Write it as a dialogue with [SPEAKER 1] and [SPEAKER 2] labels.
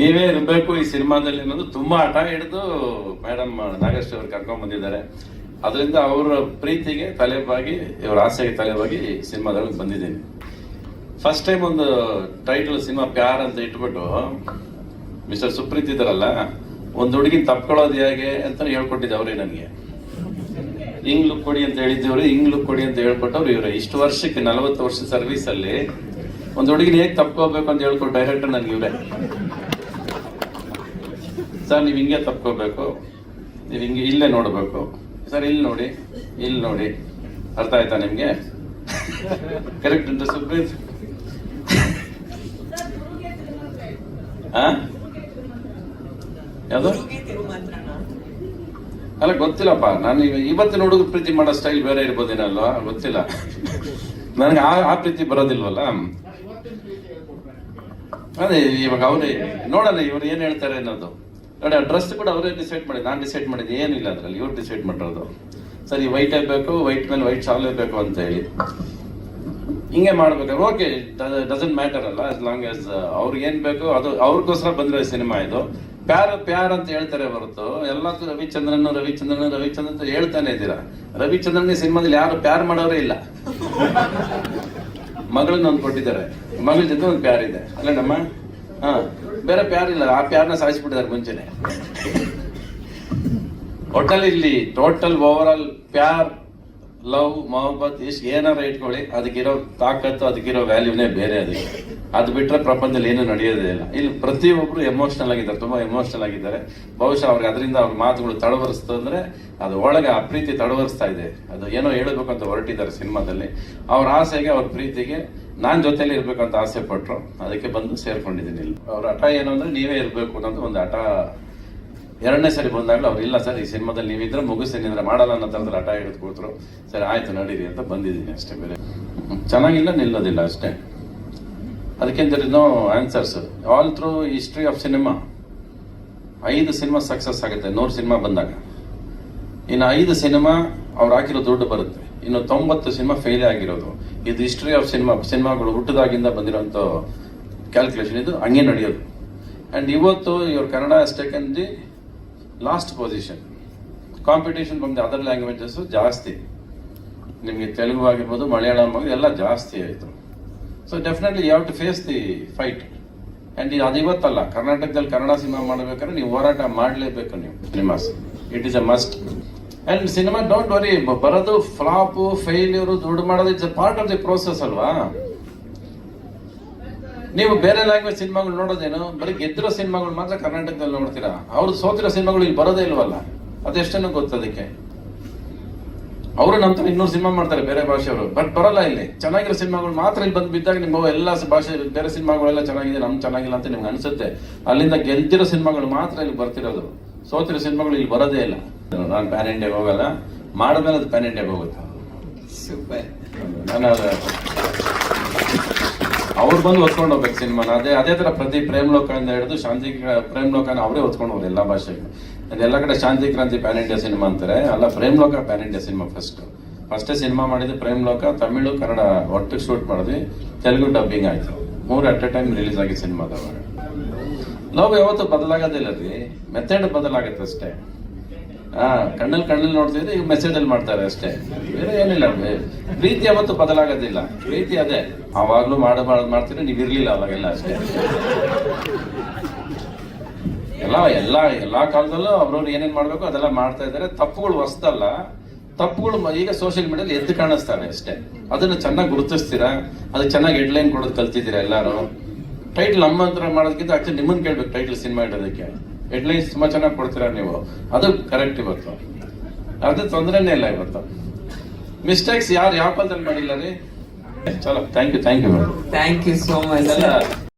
[SPEAKER 1] ನೀವೇ ಇರಬೇಕು ಈ ಸಿನಿಮಾದಲ್ಲಿ ಅನ್ನೋದು ತುಂಬಾ ಹಠ ಹಿಡಿದು ಮೇಡಮ್ ನಾಗೇಶ್ ಅವರು ಕರ್ಕೊಂಡ್ ಬಂದಿದ್ದಾರೆ. ಅದರಿಂದ ಅವರ ಪ್ರೀತಿಗೆ ತಲೆಬಾಗಿ, ಇವರ ಆಸೆಗೆ ತಲೆಬಾಗಿ ಸಿನಿಮಾದಲ್ಲಿ ಬಂದಿದ್ದೀನಿ. ಫಸ್ಟ್ ಟೈಮ್ ಒಂದು ಟೈಟಲ್ ಸಿನಿಮಾ ಪ್ಯಾರ್ ಅಂತ ಇಟ್ಬಿಟ್ಟು ಮಿಸ್ಟರ್ ಸುಪ್ರೀತ್ ಇದಾರಲ್ಲ, ಒಂದು ಹುಡುಗಿನ ತಪ್ಕೊಳ್ಳೋದು ಹೇಗೆ ಅಂತ ಹೇಳ್ಕೊಟ್ಟಿದ್ದವ್ರೆ ನನಗೆ. ಹಿಂಗ್ ಲುಕ್ ಕೊಡಿ ಅಂತ ಹೇಳಿದ್ದವ್ರು, ಹಿಂಗ್ ಲುಕ್ ಕೊಡಿ ಅಂತ ಹೇಳ್ಕೊಟ್ಟವ್ರು ಇವ್ರೆ. ಇಷ್ಟು ವರ್ಷಕ್ಕೆ 40 ವರ್ಷ ಸರ್ವಿಸ್ ಅಲ್ಲಿ ಒಂದು ಹುಡುಗಿನ ಹೇಗೆ ತಪ್ಕೋಬೇಕು ಅಂತ ಹೇಳ್ಕೊಟ್ಟು ಡೈರೆಕ್ಟರ್ ನನ್ಗೆ ಇವ್ರೆ. ಸರ್ ನೀವು ಹಿಂಗೆ ತಪ್ಕೋಬೇಕು, ನೀವು ಹಿಂಗೆ ಇಲ್ಲೇ ನೋಡ್ಬೇಕು ಸರ್, ಇಲ್ಲಿ ನೋಡಿ, ಇಲ್ಲಿ ನೋಡಿ, ಅರ್ಥ ಆಯ್ತಾ ನಿಮ್ಗೆ? ಕರೆಕ್ಟ್ ಅಂತ ಸುಪ್ರೀತ್? ಯಾವುದು ಅಲ್ಲ ಗೊತ್ತಿಲ್ಲಪ್ಪ. ನಾನು ಇವತ್ತಿನ ಹುಡುಗ ಪ್ರೀತಿ ಮಾಡೋ ಸ್ಟೈಲ್ ಬೇರೆ ಇರ್ಬೋದೇನಲ್ವಾ, ಗೊತ್ತಿಲ್ಲ ನನಗೆ. ಆ ಪ್ರೀತಿ ಬರೋದಿಲ್ವಲ್ಲ. ಅದೇ ಇವಾಗ ಅವ್ರೇ ನೋಡೋಣ ಇವ್ರು ಏನ್ ಹೇಳ್ತಾರೆ ಅನ್ನೋದು. ನೋಡಿ ಆ ಡ್ರೆಸ್ ಕೂಡ ಅವರೇ ಡಿಸೈಡ್ ಮಾಡಿದ್ದು, ನಾನು ಡಿಸೈಡ್ ಮಾಡಿದ್ದು ಏನಿಲ್ಲ ಅದ್ರಲ್ಲಿ, ಇವ್ರು ಡಿಸೈಡ್ ಮಾಡಿರೋದು. ಸರಿ ವೈಟ್ ಬೇಕು, ವೈಟ್ ಮೇಲೆ ವೈಟ್ ಶಾಲ್ ಬೇಕು ಅಂತ ಹೇಳಿ ಹಿಂಗೆ ಮಾಡ್ಬೇಕು. ಓಕೆ, ಡಸಂಟ್ ಮ್ಯಾಟರ್ ಅಲ್ಲ, ಆಸ್ ಲಾಂಗ್ ಆಸ್ ಅವ್ರಿಗೆ ಏನ್ ಬೇಕು ಅದು ಅವ್ರಿಗೋಸ್ಕರ ಬಂದಿರೋ ಸಿನಿಮಾ ಇದು. ಪ್ಯಾರ್ ಅಂತ ಹೇಳ್ತಾರೆ ಹೊರತು ಎಲ್ಲಕ್ಕೂ ರವಿಚಂದ್ರನ್ ಅಂತ ಹೇಳ್ತಾನೆ ಇದ್ದೀರಾ. ರವಿಚಂದ್ರನ್ ಸಿನಿಮಾದಲ್ಲಿ ಯಾರು ಪ್ಯಾರ್ ಮಾಡೋರೇ ಇಲ್ಲ. ಮಗಳನ್ನ ಒಂದು ಕೊಟ್ಟಿದ್ದಾರೆ, ಮಗಳ ಜೊತೆ ಒಂದು ಪ್ಯಾರ್ ಇದೆ ಅಲ್ಲ ನಮ್ಮ. ಬೇರೆ ಪ್ಯಾರ್ ಇಲ್ಲ, ಆ ಪ್ಯಾರ್ನ ಸಾಯಿಸ್ಬಿಟ್ಟಿದ್ದಾರೆ ಮುಂಚೆನೆ. ಒಟ್ಟಲ್ಲಿ ಇಲ್ಲಿ ಟೋಟಲ್ ಓವರ್ ಆಲ್ ಪ್ಯಾರ್, ಲವ್, ಮೊಹಬ್ಬತ್ ಇಷ್ಟು ಏನಾರ ಇಟ್ಕೊಳ್ಳಿ, ಅದಕ್ಕಿರೋ ತಾಕತ್ತು, ಅದಕ್ಕಿರೋ ವ್ಯಾಲ್ಯೂನೇ ಬೇರೆ. ಅದಕ್ಕೆ ಅದು ಬಿಟ್ರೆ ಪ್ರಪಂಚದಲ್ಲಿ ಏನು ನಡೆಯೋದೇ ಇಲ್ಲ. ಇಲ್ಲಿ ಪ್ರತಿಯೊಬ್ರು ಎಮೋಷನಲ್ ಆಗಿದ್ದಾರೆ, ತುಂಬಾ ಎಮೋಷನಲ್ ಆಗಿದ್ದಾರೆ. ಬಹುಶಃ ಅವ್ರಿಗೆ ಅದರಿಂದ ಅವ್ರ ಮಾತುಗಳು ತಡವರಿಸ್ತು ಅಂದ್ರೆ ಅದು ಒಳಗೆ ಆ ಪ್ರೀತಿ ತಡವರಿಸ್ತಾ ಇದೆ. ಅದು ಏನೋ ಹೇಳಬೇಕು ಅಂತ ಹೊರಟಿದ್ದಾರೆ ಸಿನಿಮಾದಲ್ಲಿ. ಅವ್ರ ಆಸೆಗೆ, ಅವ್ರ ಪ್ರೀತಿಗೆ ನಾನ್ ಜೊತೆಲಿ ಇರ್ಬೇಕು ಅಂತ ಆಸೆ ಪಟ್ರು, ಅದಕ್ಕೆ ಬಂದು ಸೇರ್ಕೊಂಡಿದ್ದೀನಿ ಇಲ್ಲಿ. ಅವ್ರ ಹಠ ಏನು ಅಂದ್ರೆ ನೀವೇ ಇರ್ಬೇಕು ಅನ್ನೋದು ಒಂದು ಹಠ. ಎರಡನೇ ಸರಿ ಬಂದಾಗಲೂ ಅವ್ರು ಇಲ್ಲ ಸರ್ ಈ ಸಿನಿಮಾದಲ್ಲಿ ನೀವಿದ್ರೆ ಮುಗಿಸ್ತೀನಿ ಅಂದ್ರೆ ಮಾಡಲ್ಲ ಅನ್ನೋ ಥರದಲ್ಲಿ ಹಠ ಹಿಡಿದು ಕೂತ್ರು. ಸರಿ ಆಯ್ತು ನಡೀರಿ ಅಂತ ಬಂದಿದ್ದೀನಿ ಅಷ್ಟೇ. ಬೇರೆ ಚೆನ್ನಾಗಿಲ್ಲ, ನಿಲ್ಲೋದಿಲ್ಲ ಅಷ್ಟೇ. ಅದಕ್ಕೆ there is no answers. All through history of cinema 5 cinema success ಆಗುತ್ತೆ 100 ಸಿನಿಮಾ ಬಂದಾಗ. ಇನ್ನು 5 ಸಿನಿಮಾ ಅವ್ರು ಹಾಕಿರೋ ದುಡ್ಡು ಬರುತ್ತೆ, ಇನ್ನು 90 ಸಿನಿಮಾ ಫೇಲ್ ಆಗಿರೋದು. ಇದು ಹಿಸ್ಟ್ರಿ ಆಫ್ ಸಿನಿಮಾಗಳು ಹುಟ್ಟಿದಾಗಿಂದ ಬಂದಿರೋಂಥ ಕ್ಯಾಲ್ಕುಲೇಷನ್. ಇದು ಹಂಗೆ ನಡೆಯೋದು. ಅಂಡ್ ಇವತ್ತು ಇವ್ರ Kannada has taken the last position. Competition ಬಂದ ಅದರ್ ಲ್ಯಾಂಗ್ವೇಜಸ್ ಜಾಸ್ತಿ, ನಿಮಗೆ ತೆಲುಗು ಆಗಿರ್ಬೋದು, ಮಲಯಾಳಂ ಆಗಿರ್ಬೋದು, ಎಲ್ಲ ಜಾಸ್ತಿ ಆಯಿತು. So definitely you have to face the fight. And ಅದು ಇವತ್ತಲ್ಲ, ಕರ್ನಾಟಕದಲ್ಲಿ ಕನ್ನಡ ಸಿನಿಮಾ ಮಾಡಬೇಕಾದ್ರೆ ನೀವು ಹೋರಾಟ ಮಾಡಲೇಬೇಕು. ನೀವು cinemas it is a must. And cinema don't worry, ಬರೋದು ಫ್ಲಾಪು, ಫೇಲ್ಯೂರು, ದುಡ್ಡು ಮಾಡೋದು it's a part of the process ಅಲ್ವಾ. ನೀವು ಬೇರೆ ಲ್ಯಾಂಗ್ವೇಜ್ ಸಿನಿಮಾಗಳು ನೋಡೋದೇನು, ಬರೀ ಗೆದ್ದಿರೋ ಸಿನಿಮಾಗಳು ಮಾತ್ರ ಕರ್ನಾಟಕದಲ್ಲಿ ನೋಡ್ತೀರಾ. ಅವ್ರು ಸೋತಿರೋ ಸಿನಿಮಾಗಳು ಇಲ್ಲಿ ಬರೋದೇ ಇಲ್ವಲ್ಲ, ಅದೆಷ್ಟನ್ನು ಗೊತ್ತದಕ್ಕೆ. ಅವರು ನಮ್ಮ ತರ 200 ಸಿನಿಮಾ ಮಾಡ್ತಾರೆ ಬೇರೆ ಭಾಷೆಯವರು, ಬಟ್ ಬರಲ್ಲ ಇಲ್ಲಿ. ಚೆನ್ನಾಗಿರೋ ಸಿನಿಮಾಗಳು ಮಾತ್ರ ಇಲ್ಲಿ ಬಂದು ಬಿದ್ದಾಗ ನಿಮ್ಮ ಎಲ್ಲ ಭಾಷೆ ಬೇರೆ ಸಿನಿಮಾಗಳೆಲ್ಲ ಚೆನ್ನಾಗಿದೆ, ನಮ್ಗೆ ಚೆನ್ನಾಗಿಲ್ಲ ಅಂತ ನಿಮ್ಗೆ ಅನ್ಸುತ್ತೆ. ಅಲ್ಲಿಂದ ಗೆದ್ದಿರೋ ಸಿನಿಮಾಗಳು ಮಾತ್ರ ಇಲ್ಲಿ ಬರ್ತಿರೋದು, ಸೋತಿರೋ ಸಿನಿಮಾಗಳು ಇಲ್ಲಿ ಬರೋದೇ ಇಲ್ಲ. ನಾನು ಪ್ಯಾನ್ ಇಂಡಿಯಾಗೆ ಹೋಗಲ್ಲ, ಮಾಡಿದ್ಮೇಲೆ ಅದು ಪ್ಯಾನ್ ಇಂಡಿಯಾಗೆ ಹೋಗುತ್ತೆ.
[SPEAKER 2] ಸೂಪರ್.
[SPEAKER 1] ನಾನು ಅವ್ರು ಬಂದು ಹೊತ್ಕೊಂಡು ಹೋಗ್ಬೇಕು ಸಿನಿಮಾನ. ಅದೇ ತರ ಪ್ರತಿ ಪ್ರೇಮ್ಲೋಕದಿಂದ ಹಿಡಿದು ಶಾಂತಿ ಪ್ರೇಮ್ಲೋಕನ ಅವರೇ ಹೊತ್ಕೊಂಡು ಹೋಗ್ರು ಎಲ್ಲ ಭಾಷೆಗೆ. ಎಲ್ಲ ಕಡೆ ಶಾಂತಿ ಕ್ರಾಂತಿ ಪ್ಯಾನ್ ಇಂಡಿಯಾ ಸಿನಿಮಾ ಅಂತಾರೆ, ಅಲ್ಲ ಪ್ರೇಮ್ಲೋಕ ಪ್ಯಾನ್ ಇಂಡಿಯಾ ಸಿನಿಮಾ. ಫಸ್ಟೇ ಸಿನಿಮಾ ಮಾಡಿದ್ದು ಪ್ರೇಮ್ಲೋಕ, ತಮಿಳು ಕನ್ನಡ ಒಟ್ಟಿಗೆ ಶೂಟ್ ಮಾಡಿದ್ವಿ, ತೆಲುಗು ಡಬ್ಬಿಂಗ್ ಆಯ್ತು, 3 ಅಟ್ ಎ ಟೈಮ್ ರಿಲೀಸ್ ಆಗಿ ಸಿನಿಮಾದವ. ಲವ್ ಯಾವತ್ತೂ ಬದಲಾಗೋದಿಲ್ಲ ರೀ, ಮೆಥಡ್ ಬದಲಾಗುತ್ತೆ ಅಷ್ಟೇ. ಕಣ್ಣಲ್ಲಿ ನೋಡ್ತಿದ್ರೆ ಈಗ ಮೆಸೇಜ್ ಅಲ್ಲಿ ಮಾಡ್ತಾರೆ ಅಷ್ಟೇ, ಬೇರೆ ಏನಿಲ್ಲ. ಪ್ರೀತಿ ಯಾವತ್ತು ಬದಲಾಗೋದಿಲ್ಲ, ಪ್ರೀತಿ ಅದೇ. ಅವಾಗ್ಲೂ ಮಾಡ್ತೀರಿ, ನೀವ್ ಇರ್ಲಿಲ್ಲ ಅವಾಗೆಲ್ಲ ಅಷ್ಟೇ. ಎಲ್ಲಾ ಕಾಲದಲ್ಲೂ ಅವ್ರವ್ರು ಏನೇನ್ ಮಾಡ್ಬೇಕು ಅದೆಲ್ಲ ಮಾಡ್ತಾ ಇದಾರೆ. ತಪ್ಪುಗಳು ಹೊಸದಲ್ಲ, ತಪ್ಪುಗಳು ಈಗ ಸೋಷಿಯಲ್ ಮೀಡಿಯಾದಲ್ಲಿ ಎದ್ದು ಕಾಣಿಸ್ತವೆ ಅಷ್ಟೇ. ಅದನ್ನ ಚೆನ್ನಾಗಿ ಗುರುತಿಸ್ತೀರಾ, ಅದಕ್ಕೆ ಚೆನ್ನಾಗಿ ಹೆಡ್ಲೈನ್ ಕೊಡೋದು ಕಲ್ತಿದ್ದೀರಾ ಎಲ್ಲಾರು. ಟೈಟ್ಲ್ ನಮ್ಮ ಹತ್ರ ಮಾಡೋದಕ್ಕಿಂತ ಆಕ್ಚುಲಿ ನಿಮ್ಮನ್ನ ಕೇಳ್ಬೇಕು ಟೈಟ್ಲ್ ಸಿನಿಮಾ ಇಡೋದಕ್ಕೆ. ಹೆಡ್ಲೈನ್ಸ್ ತುಂಬಾ ಚೆನ್ನಾಗಿ ಕೊಡ್ತೀರಾ ನೀವು, ಅದು ಕರೆಕ್ಟ್. ಇವತ್ತು ಅದು ತೊಂದರೆನೇ ಇಲ್ಲ. ಇವತ್ತು ಮಿಸ್ಟೇಕ್ಸ್ ಯಾರು ಯಾವ ಕಾಲದಲ್ಲಿ ಮಾಡಿಲ್ಲ ರೀ. ಚಲೋ, thank you
[SPEAKER 2] thank you so much.